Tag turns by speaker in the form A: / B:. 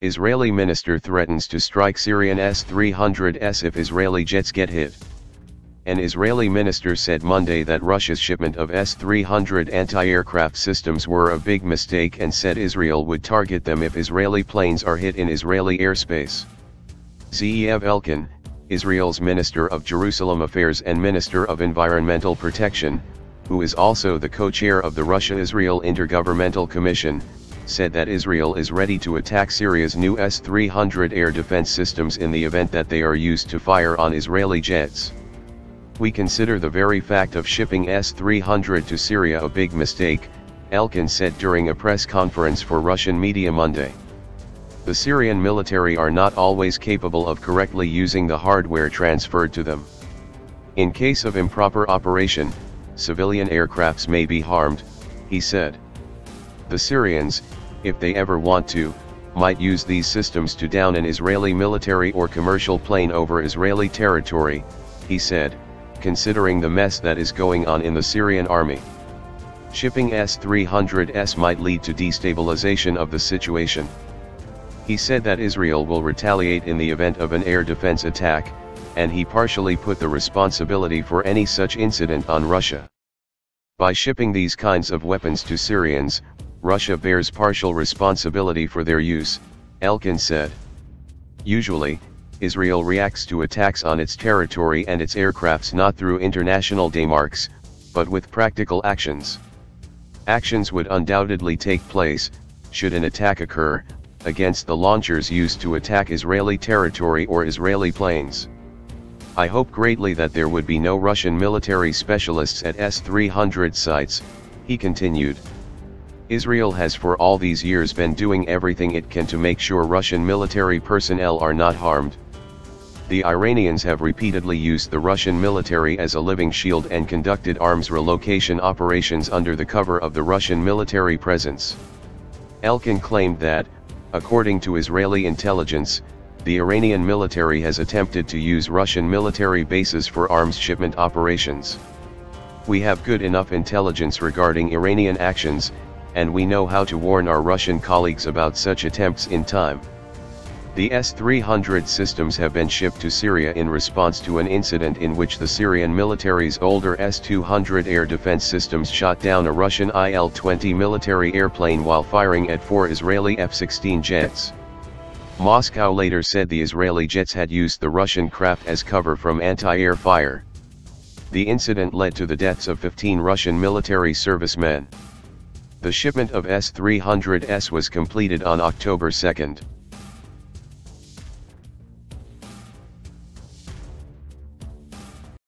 A: Israeli minister threatens to strike Syrian S-300s if Israeli jets get hit. An Israeli minister said Monday that Russia's shipment of S-300 anti-aircraft systems were a big mistake and said Israel would target them if Israeli planes are hit in Israeli airspace. Ze'ev Elkin, Israel's Minister of Jerusalem Affairs and Minister of Environmental Protection, who is also the co-chair of the Russia-Israel Intergovernmental Commission, said that Israel is ready to attack Syria's new S-300 air defense systems in the event that they are used to fire on Israeli jets. "We consider the very fact of shipping S-300 to Syria a big mistake," Elkin said during a press conference for Russian media Monday. The Syrian military are not always capable of correctly using the hardware transferred to them. In case of improper operation, civilian aircrafts may be harmed, he said. The Syrians, if they ever want to, might use these systems to down an Israeli military or commercial plane over Israeli territory, he said, considering the mess that is going on in the Syrian army. Shipping S-300s might lead to destabilization of the situation. He said that Israel will retaliate in the event of an air defense attack, and he partially put the responsibility for any such incident on Russia. By shipping these kinds of weapons to Syrians, Russia bears partial responsibility for their use, Elkin said. Usually, Israel reacts to attacks on its territory and its aircrafts not through international demarques, but with practical actions. Actions would undoubtedly take place, should an attack occur, against the launchers used to attack Israeli territory or Israeli planes. I hope greatly that there would be no Russian military specialists at S-300 sites, he continued. Israel has for all these years been doing everything it can to make sure Russian military personnel are not harmed. The Iranians have repeatedly used the Russian military as a living shield and conducted arms relocation operations under the cover of the Russian military presence. Elkin claimed that, according to Israeli intelligence, the Iranian military has attempted to use Russian military bases for arms shipment operations. "We have good enough intelligence regarding Iranian actions, and we know how to warn our Russian colleagues about such attempts in time." The S-300 systems have been shipped to Syria in response to an incident in which the Syrian military's older S-200 air defense systems shot down a Russian Il-20 military airplane while firing at 4 Israeli F-16 jets. Moscow later said the Israeli jets had used the Russian craft as cover from anti-air fire. The incident led to the deaths of 15 Russian military servicemen. The shipment of S-300s was completed on October 2.